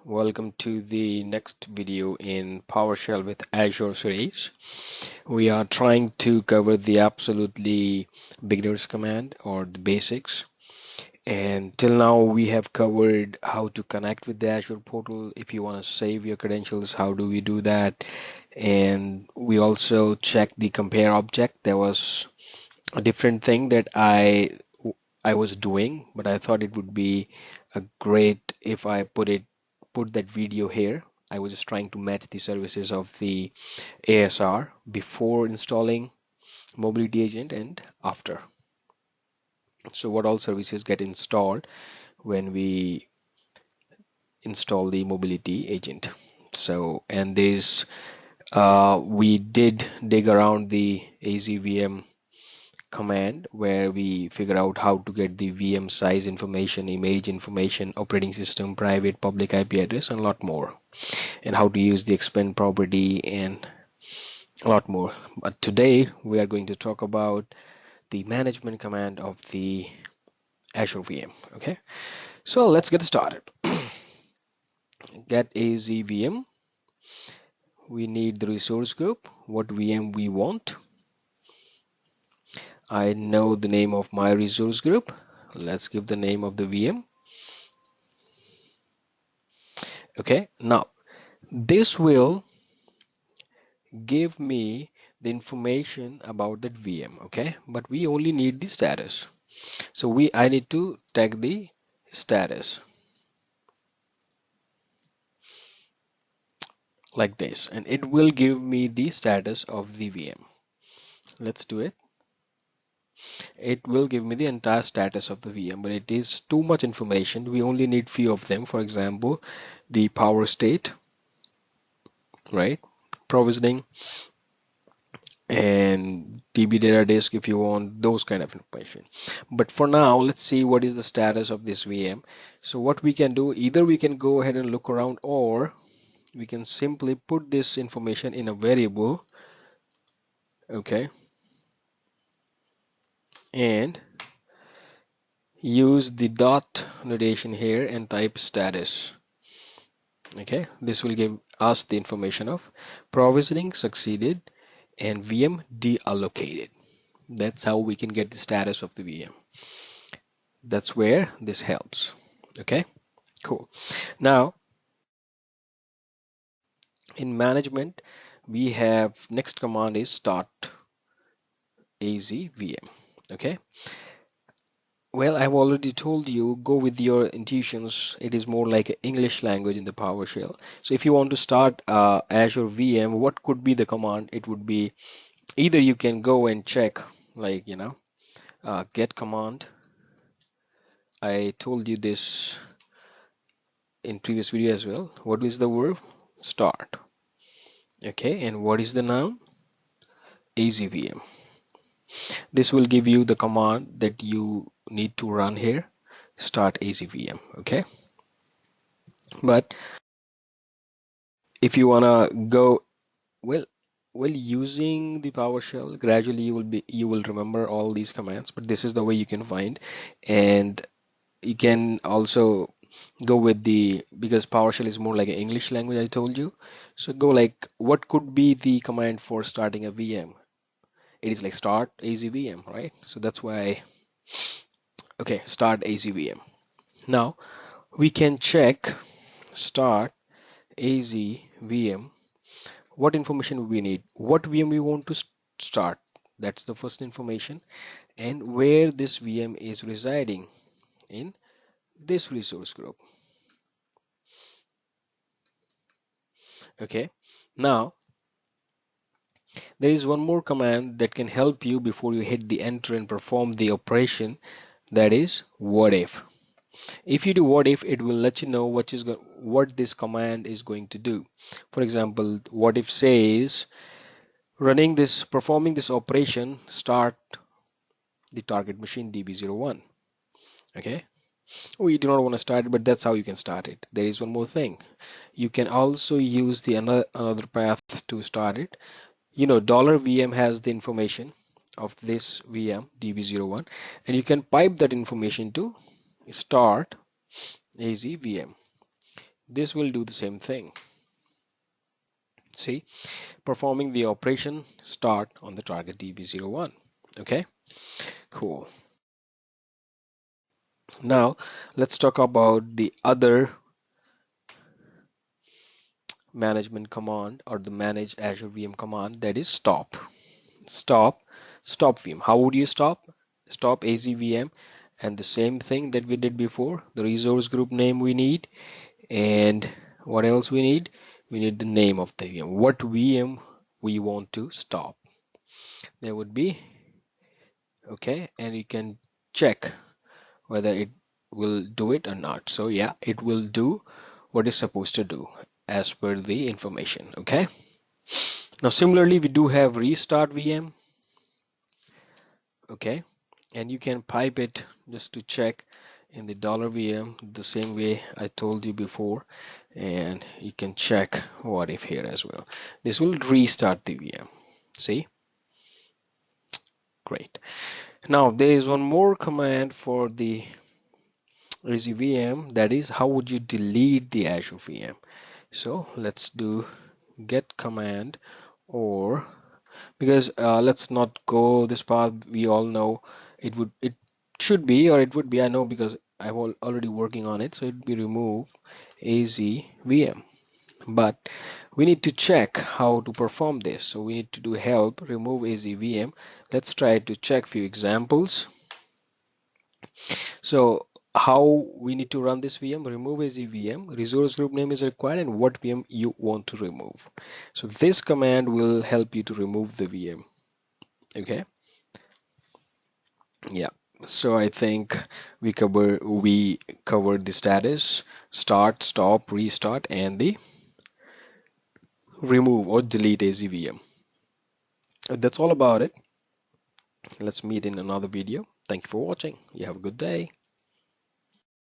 Welcome to the next video in PowerShell with Azure series. We are trying to cover the absolutely beginner's command or the basics. And till now we have covered how to connect with the Azure portal. If you want to save your credentials, how do we do that? And we also checked the compare object. There was a different thing that I was doing, but I thought it would be a great if I put that video here. I was just trying to match the services of the ASR before installing mobility agent and after. So what all services get installed when we install the mobility agent. So and this we did dig around the AzVM command where we figure out how to get the VM size information, image information, operating system, private, public IP address, and a lot more, and how to use the expand property and a lot more. But today we are going to talk about the management command of the Azure VM. Okay, so let's get started. Get AzVM. We need the resource group, what VM we want. I know the name of my resource group. Let's give the name of the VM. Okay, now this will give me the information about that VM. Okay, but we only need the status. So I need to tag the status like this, and it will give me the status of the VM. Let's do it. It will give me the entire status of the VM, but it is too much information. We only need few of them. For example, the power state, right? Provisioning and DB data disk if you want those kind of information. But for now, let's see what is the status of this VM. So what we can do, either we can go ahead and look around, or we can simply put this information in a variable. Okay, and use the dot notation here and type status. Okay, this will give us the information of provisioning succeeded and VM deallocated. That's how we can get the status of the VM. That's where this helps. Okay, cool. Now in management, we have next command is start AzVM. Okay, well, I've already told you, go with your intuitions. It is more like an English language in the PowerShell. So if you want to start Azure VM, what could be the command? It would be either you can go and check, like, get command. I told you this in previous video as well. What is the verb? Start. Okay, and what is the noun? AzVM. This will give you the command that you need to run here. Start AzVM. Okay, but if you wanna go well using the PowerShell, gradually you will remember all these commands, but this is the way you can find. And you can also go with the, because PowerShell is more like an English language, I told you. So go like, what could be the command for starting a VM? It is like start AzVM, right? So that's why, okay, start AzVM. Now we can check start AzVM. What information we need, what VM we want to start, that's the first information, and where this VM is residing in this resource group. Okay, now there is one more command that can help you before you hit the enter and perform the operation, that is what if. If you do what if, it will let you know what this command is going to do. For example, what if says performing this operation, start the target machine DB01. Okay, we do not want to start it, but that's how you can start it. There is one more thing, you can also use the another path to start it. $VM has the information of this VM DB01, and you can pipe that information to start AzVM. This will do the same thing. See, performing the operation start on the target DB01. Okay, cool. Now let's talk about the other management command, or the manage Azure VM command, that is stop. Stop VM. How would you stop AzVM? And the same thing that we did before, the resource group name we need, and what else we need? We need the name of the VM, what VM we want to stop. There would be, okay, and you can check whether it will do it or not. So yeah, it will do what it's supposed to do as per the information. Okay, now similarly we do have restart VM. Okay, and you can pipe it just to check in the $VM the same way I told you before, and you can check what if here as well. This will restart the VM. See, great. Now there is one more command for the AzVM, that is how would you delete the Azure VM. So let's do get command, or because let's not go this path, we all know it should be, or it would be, I know because I'm already working on it, so it'd be remove AzVM, but we need to check how to perform this, so we need to do help remove AzVM. Let's try to check few examples. So how we need to run this VM: remove AzVM, resource group name is required, and what VM you want to remove. So this command will help you to remove the VM. Okay, yeah. So I think we covered the status, start, stop, restart, and the remove or delete AzVM. That's all about it. Let's meet in another video. Thank you for watching. You have a good day.